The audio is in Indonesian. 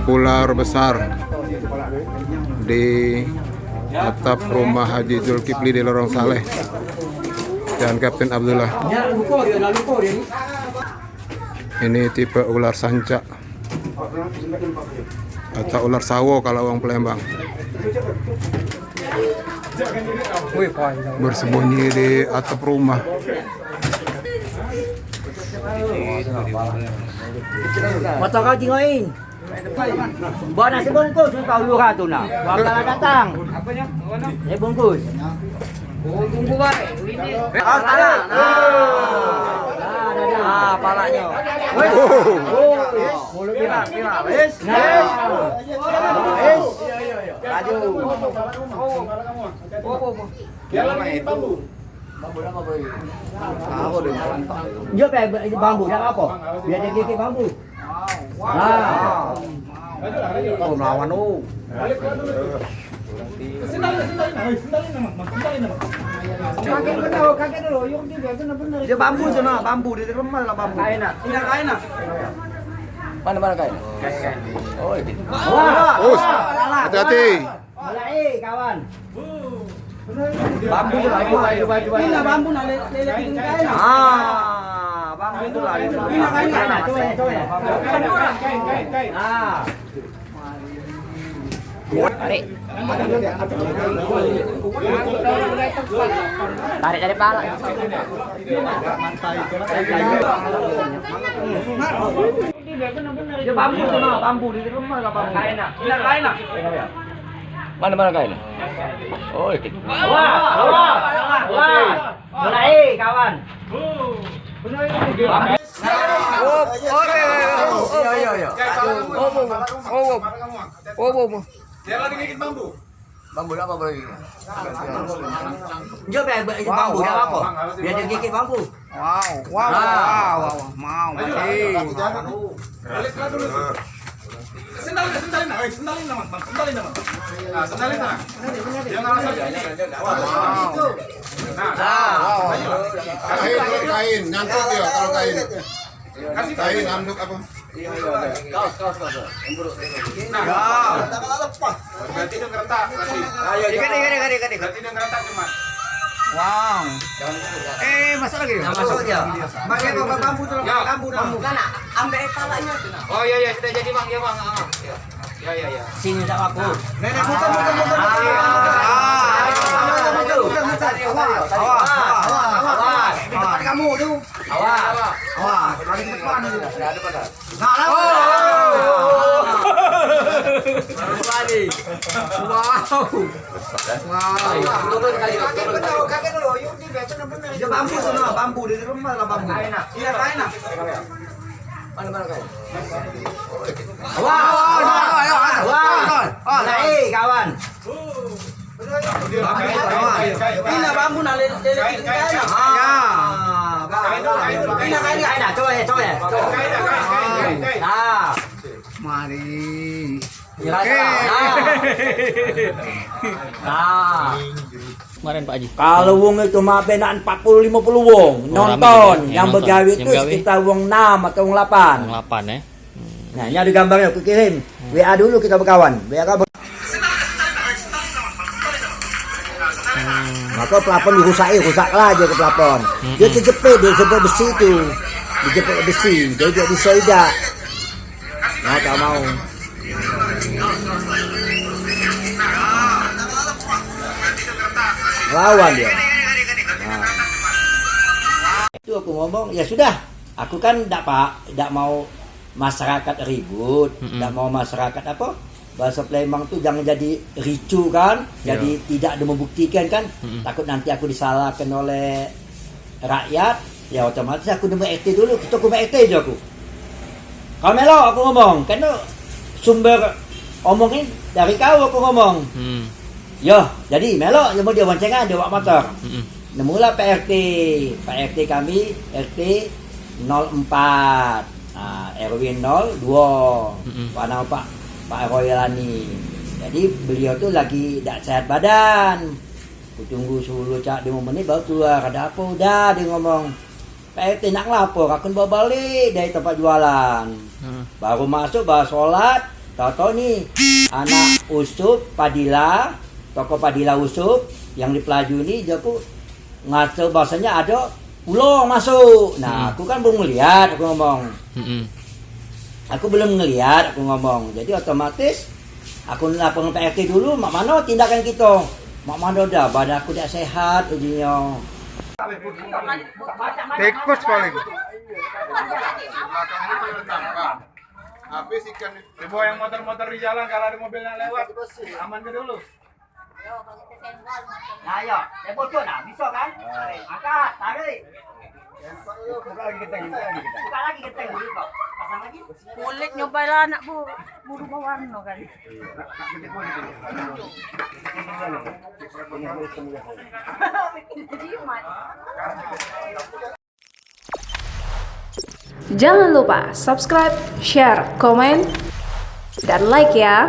Ular besar di atap rumah Haji Zulkifli di Lorong Saleh dan Kapten Abdullah. Ini tipe ular sanca atau ular sawo kalau orang Palembang. Bersembunyi di atap rumah. Mata kau tinggalin. Bawa nasi bungkus untuk lurah tu nak. Bakal datang. Apanya? Nasi bungkus. Oh, tunggu baik. Ini. Salah. Nah, palanya. Mulut kira. Wes. Wes. Laju. Dia pakai bambu dah apa? Biar dia gigit bambu. Nah. Oh, melawan tu. Kakek dulu. Dia bambu tu nak, bambu dia rumah lah bambu. Kain nak. Tidak kain nak. Mana kain? Kain. Oh, ini. Wah. Hati-hati. Mulai kawan. Bambu tu lah. Ini bambu nak lelekin kain. Ah, bambu tu lah. Ini kain nak. Coba. Kain. Ah. Tarik dari pala. Dia bambu tu nak, bambu di rumah lah bambu. Kain nak. Tidak kain nak. Mana kain? Oh, ini. Wah. Mulai kawan. Dia lagi gigit bambu. Bambu apa lagi? Dia pakai bambu dah apa? Biar dia gigit bambu. Wow. Mau. Balik dulu. Sendalin nama. Nah, sendalin nama. Jangan saja. Kain, nyangkut ya kalau kain. Kasih Kain anduk apa? Kaos. Nah, berarti dia ngeretak nanti. Ayo, ikat. Berarti dia ngeretak cuma. Wow. Masuk lagi. Masuk aja. Pakai bambu tu, bambu. Kan ambil palanya tu. Oh iya, sudah jadi Bang, ya Bang. Ya. Sini tak aku. Nenek buka. Awas. Depan kamu tu. Awas. Lagi depan tu. Ada depan. Lagi. Wow. Turun kali. Kakek dulu. Yuk di benar. Dia bambu tu nak, bambu di rumah lah bambu. Kain nak. Iya kain nak. Mana kain? Wah. Naik kawan. Ini bambu nak lelekin kain. Kain nak. Coba. Nah. Mari. Nah. Kemarin Pak Haji. Kalau wong itu mabe nak 40-50 wong nonton, yang begawe itu sekitar wong 6 atau wong 8. Wong 8 ya. Nah, ini ada gambarnya aku kirim. WA dulu kita berkawan. Maka pelapon rusak lah aja ke pelapon. Dia terjepit di sebelah besi itu. Dijepit besi, dia tidak disoidak. Nah, tak mau. Lawan dia. Itu aku ngomong, ya sudah. Aku kan tidak mau masyarakat ribut, tidak mau masyarakat apa? Bahasa Palembang tuh jangan jadi ricu kan, jadi tidak ada membuktikan kan. Takut nanti aku disalahkan oleh rakyat, ya otomatis aku demi RT dulu, kita ke RT aja aku. Kau melo aku ngomong, karena sumber omongin dari kau aku ngomong. Yo, jadi melo mau dia boncengan dia bawa motor. Nemula Pak RT kami RT 04, RW 02, Pak Royalani Jadi beliau tuh lagi tidak sehat badan. Aku tunggu 10 cak 5 menit baru keluar. Ada apa? Udah dia ngomong. Pak RT nak lapor, aku bawa balik dari tempat jualan. Baru masuk, baru sholat. Tahu-tahu nih anak Usup Padilla, toko Padilla Usup yang di Pelaju ini dia aku ngaco bahasanya ada ulo masuk. Nah, aku kan belum melihat, aku ngomong. Aku belum ngelihat, aku ngomong. Jadi otomatis aku lapor Pak RT dulu, mak mana tindakan kita? Mak mana dah, badan aku tidak sehat ujinya. Tikus paling. Habis ikan Ibu yang motor-motor di jalan kalau ada mobil yang lewat, aman ke dulu. Nah, ayo, tebol tu nak, bisa kan? Angkat, tarik. Buka lagi keteng dulu kok. Pasang lagi. Kulit nyobalah anak berubah warna kan. Jimat. Jangan lupa subscribe, share, komen, dan like ya.